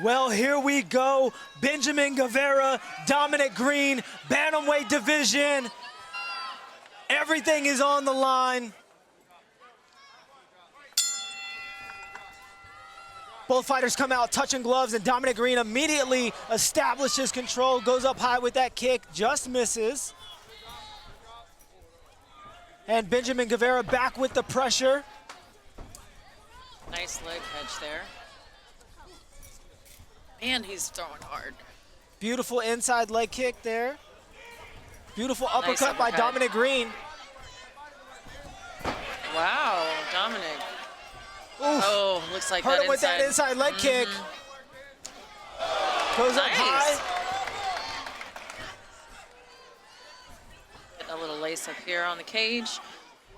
Well, here we go. Benjamin Guevara, Dominick Green, bantamweight division. Everything is on the line. Both fighters come out touching gloves, and Dominick Green immediately establishes control, goes up high with that kick, just misses. And Benjamin Guevara back with the pressure. Nice leg catch there. And he's throwing hard. Beautiful inside leg kick there. Beautiful uppercut, Nice uppercut by Dominick Green. Wow, Dominick. Oof. Oh, looks like Hurt that him with that inside leg kick. Goes up high. Getting a little lace up here on the cage.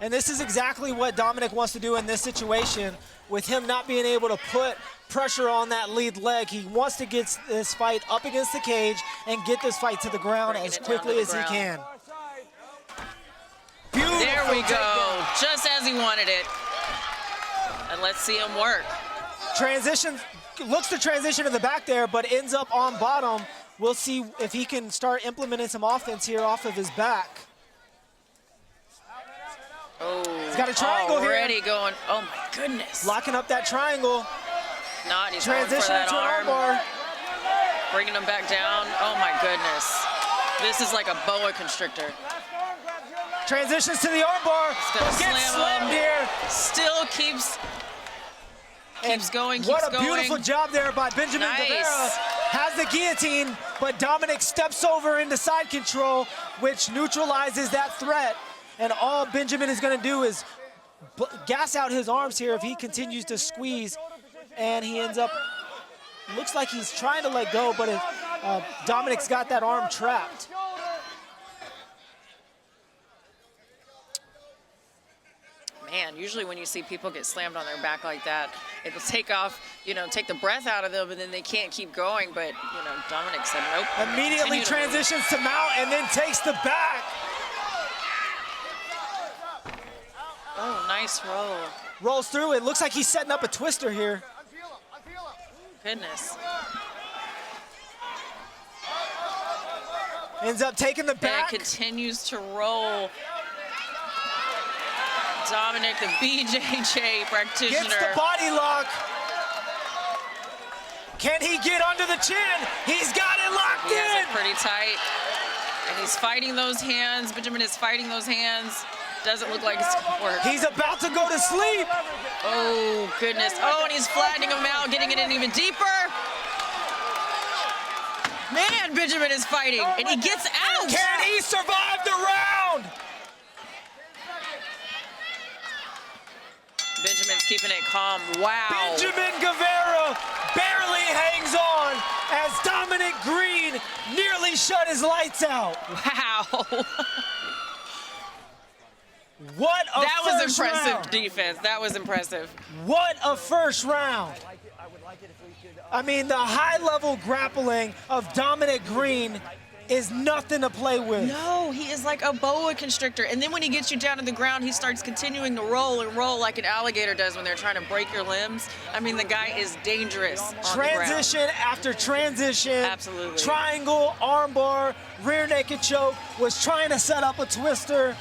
And this is exactly what Dominick wants to do in this situation. With him not being able to put pressure on that lead leg, he wants to get this fight up against the cage and get this fight to the ground as quickly as he can. Beautiful. There we go, just as he wanted it. And let's see him work. Transition, looks to transition in the back there, but ends up on bottom. We'll see if he can start implementing some offense here off of his back. Oh, he's got a triangle already here. Going, oh my goodness. Locking up that triangle. Not, he's transition going for that to arm. an armbar. Bringing him back down. Oh my goodness. This is like a boa constrictor. Transitions to the armbar. Gets slammed here. Still keeps going, keeps What a going. beautiful job there by Benjamin Guevara. Has the guillotine, but Dominick steps over into side control, which neutralizes that threat. And all Benjamin is going to do is gas out his arms here if he continues to squeeze. And he ends up, looks like he's trying to let go, but Dominick's got that arm trapped. Man, usually when you see people get slammed on their back like that, it'll take off, take the breath out of them, and then they can't keep going. But, Dominick said nope. Immediately transitions to mount and then takes the back. Oh, nice roll. Rolls through. It looks like he's setting up a twister here. Goodness. Ends up taking the back. And continues to roll. Dominick, the BJJ practitioner. Gets the body lock. Can he get under the chin? He's got it locked in. He has it pretty tight. And he's fighting those hands. Benjamin is fighting those hands. Doesn't look like it's gonna work. He's about to go to sleep. Oh, goodness. Oh, and he's flattening him out, getting it in even deeper. Man, Benjamin is fighting, and he gets out. Can he survive the round? Benjamin's keeping it calm. Wow. Benjamin Guevara barely hangs on as Dominick Green nearly shut his lights out. Wow. What a that was first impressive round. Defense. That was impressive. What a first round. I mean, the high-level grappling of Dominick Green is nothing to play with. No, he is like a boa constrictor. And then when he gets you down to the ground, he starts continuing to roll and roll like an alligator does when they're trying to break your limbs. I mean, the guy is dangerous on Transition the ground. after transition. Absolutely. Triangle, armbar, rear naked choke, was trying to set up a twister.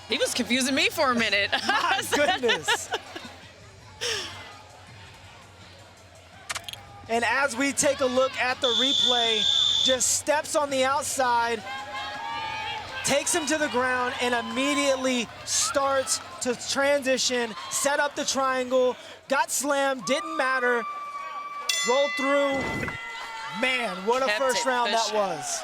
He was confusing me for a minute. My goodness. And as we take a look at the replay, just steps on the outside, takes him to the ground, and immediately starts to transition, set up the triangle, got slammed, didn't matter, rolled through. Man, what a first round that was.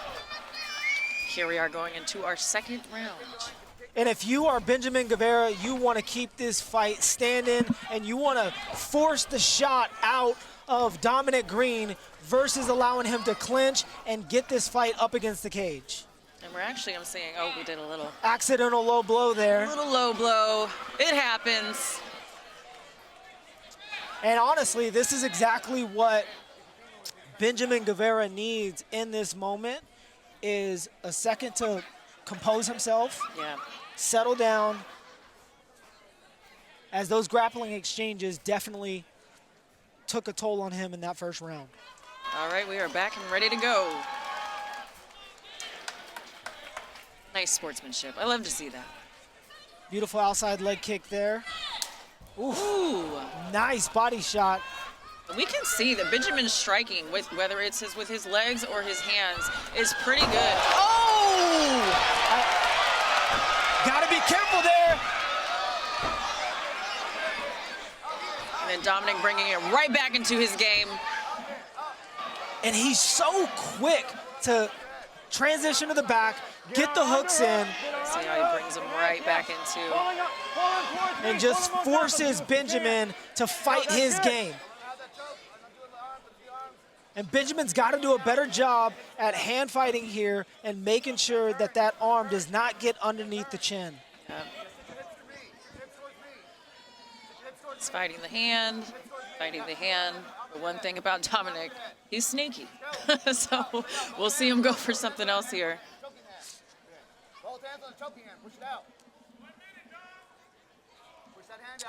Here we are going into our second round. And if you are Benjamin Guevara, you want to keep this fight standing and you want to force the shot out of Dominick Green versus allowing him to clinch and get this fight up against the cage. And we're actually, I'm saying, oh, we did a little. Accidental low blow there. A little low blow. It happens. And honestly, this is exactly what Benjamin Guevara needs in this moment, is a second to compose himself, settle down, as those grappling exchanges definitely took a toll on him in that first round. All right, we are back and ready to go. Nice sportsmanship. I love to see that. Beautiful outside leg kick there. Ooh. Nice body shot. We can see that Benjamin's striking, with whether it's with his legs or his hands, is pretty good. Oh! Gotta be careful there. And then Dominick bringing it right back into his game. And he's so quick to transition to the back, get the hooks in. See how he brings him right back into. And just forces Benjamin to fight his game. And Benjamin's got to do a better job at hand fighting here and making sure that that arm does not get underneath the chin. Yeah. He's fighting the hand, fighting the hand. The one thing about Dominick, he's sneaky. So we'll see him go for something else here.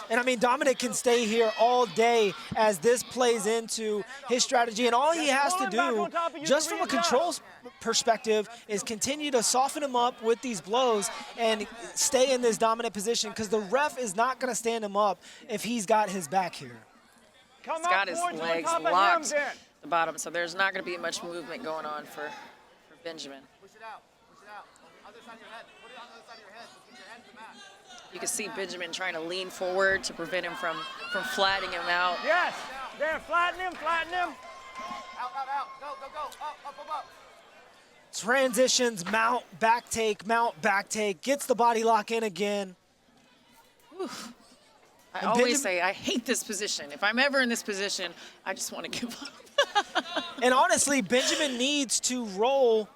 And I mean, Dominick can stay here all day as this plays into his strategy. And all he has to do, just from a control perspective, is continue to soften him up with these blows and stay in this dominant position, because the ref is not going to stand him up if he's got his back here. He's got his legs locked at the bottom, so there's not going to be much movement going on for Benjamin. Push it out. Push it out. Other side of your head. Put it on the other side of your head. Keep your head to the mat. You can see Benjamin trying to lean forward to prevent him from flattening him out. Yes. There, flatten him, flatten him. Out, out, out. Go, go, go. Up, up, up, up. Transitions, mount, back take, gets the body lock in again. Oof. I always say I hate this position. If I'm ever in this position, I just want to give up. And honestly, Benjamin needs to roll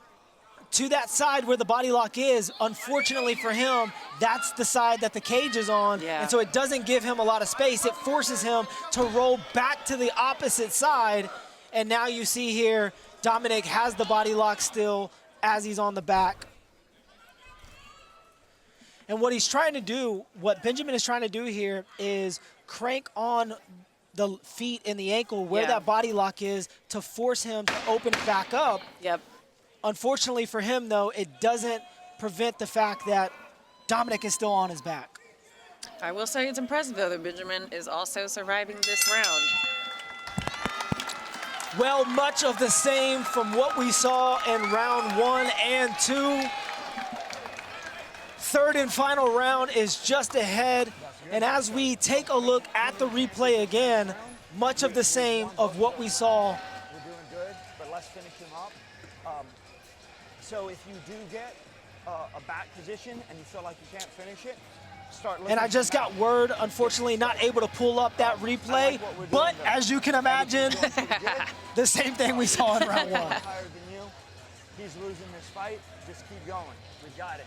to that side where the body lock is. Unfortunately for him, that's the side that the cage is on. Yeah. And so it doesn't give him a lot of space. It forces him to roll back to the opposite side. And now you see here, Dominick has the body lock still as he's on the back. And what he's trying to do, what Benjamin is trying to do here, is crank on the feet and the ankle where that body lock is to force him to open it back up. Yep. Unfortunately for him, though, it doesn't prevent the fact that Dominick is still on his back. I will say it's impressive, though, that Benjamin is also surviving this round. Well, much of the same from what we saw in round 1 and 2. Third and final round is just ahead. And as we take a look at the replay again, much of the same of what we saw. We're doing good, but let's finish him up. So if you do get a back position and you feel like you can't finish it, start looking. And I just got word, unfortunately, not able to pull up that replay. But as you can imagine, the same thing we saw in round 1. Higher than you. He's losing this fight. Just keep going. We got it.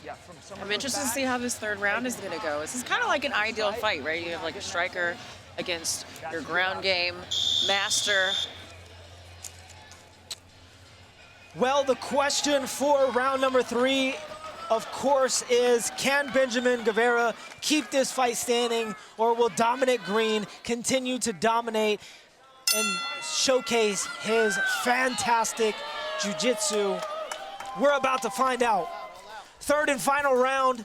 Yeah, I'm interested to see how this third round is going to go. This is kind of like an ideal fight, right? You have like a striker against your ground game master. Well, the question for round number 3, of course, is can Benjamin Guevara keep this fight standing, or will Dominick Green continue to dominate and showcase his fantastic jiu-jitsu? We're about to find out. Third and final round.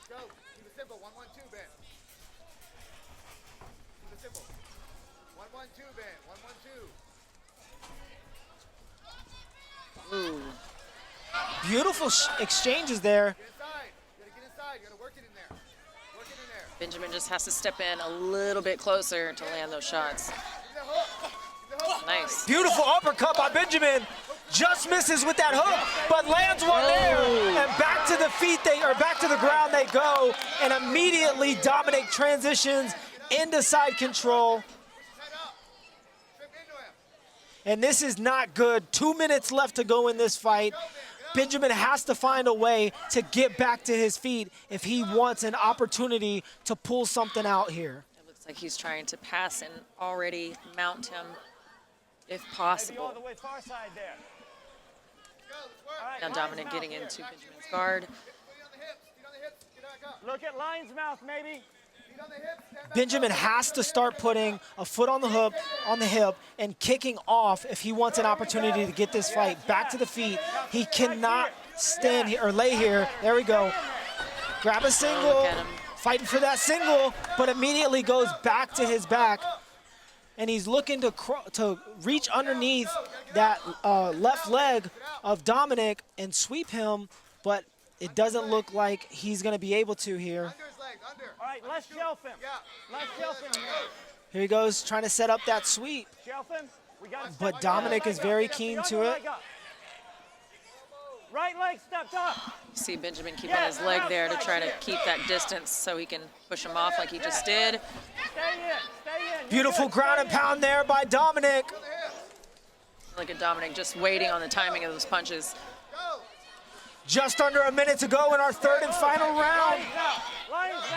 Go. Keep it simple. 1, 1, 2, Ben. Keep it simple. 1, 1, 2, Ben. 1, 1, 2. Ooh. Beautiful exchanges there. Get inside. You gotta get inside. You gotta work it in there. Work it in there. Benjamin just has to step in a little bit closer to land those shots. Give me the hook. Give me the hook. Nice. Beautiful uppercut by Benjamin. Just misses with that hook, but lands one there. And back to the feet back to the ground they go. And immediately Dominick transitions into side control. Head up. Trip into him. And this is not good. 2 minutes left to go in this fight. Benjamin has to find a way to get back to his feet if he wants an opportunity to pull something out here. It looks like he's trying to pass and already mount him if possible. all the way far side there. Go. Let's work. All right, Now Dominick getting into Benjamin's guard. Feet on the hips. Feet on the hips. Get back up. Look at lion's mouth, maybe. Feet Benjamin has to start putting a foot on the hook, on the hip, and kicking off if he wants an opportunity to get this fight back to the feet. He cannot stand here or lay here. There we go. Grab a single, fighting for that single, but immediately goes back to his back. And he's looking to reach underneath that left leg of Dominick and sweep him, but it doesn't look like he's going to be able to here. All right, let's shelf him. Let's shelf him. Here he goes, trying to set up that sweep. Shelf him. But Dominick is very keen to it. Right leg stepped up. You see Benjamin keeping his leg there to try to keep that distance so he can push him off like he just did. Stay in. Beautiful ground and pound there by Dominick. Look at Dominick just waiting on the timing of those punches. Just under a minute to go in our third and final round.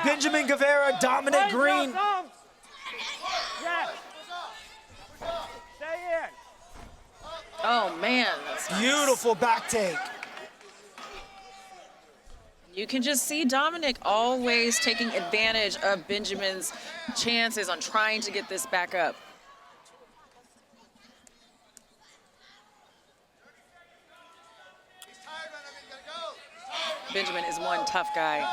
Benjamin Guevara, Dominick Green. Stay in. Oh man, that's nice. Beautiful back take. You can just see Dominick always taking advantage of Benjamin's chances on trying to get this back up. Benjamin is one tough guy.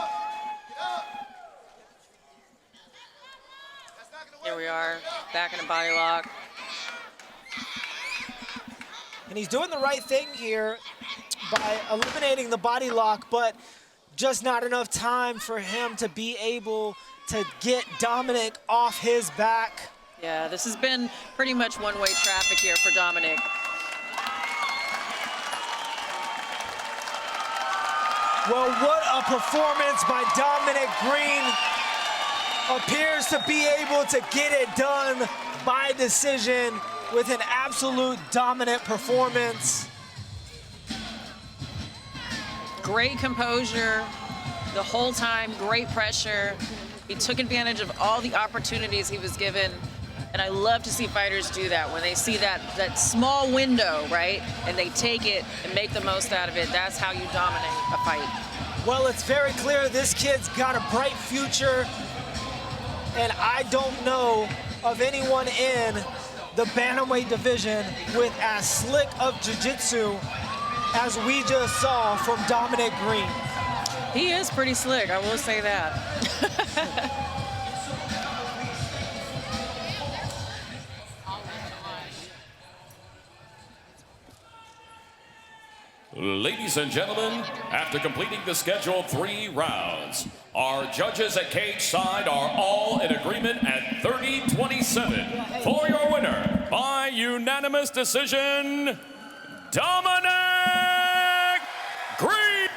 Here we are, back in a body lock. And he's doing the right thing here by eliminating the body lock, but just not enough time for him to be able to get Dominick off his back. Yeah, this has been pretty much one-way traffic here for Dominick. Well, what a performance by Dominick Green. Appears to be able to get it done by decision with an absolute dominant performance. Great composure the whole time, great pressure. He took advantage of all the opportunities he was given. And I love to see fighters do that when they see that small window, right? And they take it and make the most out of it. That's how you dominate a fight. Well, it's very clear this kid's got a bright future. And I don't know of anyone in the bantamweight division with as slick of jiu-jitsu as we just saw from Dominick Green. He is pretty slick, I will say that. Ladies and gentlemen, after completing the scheduled 3 rounds, our judges at cage side are all in agreement at 30-27 for your winner by unanimous decision, Dominick Green.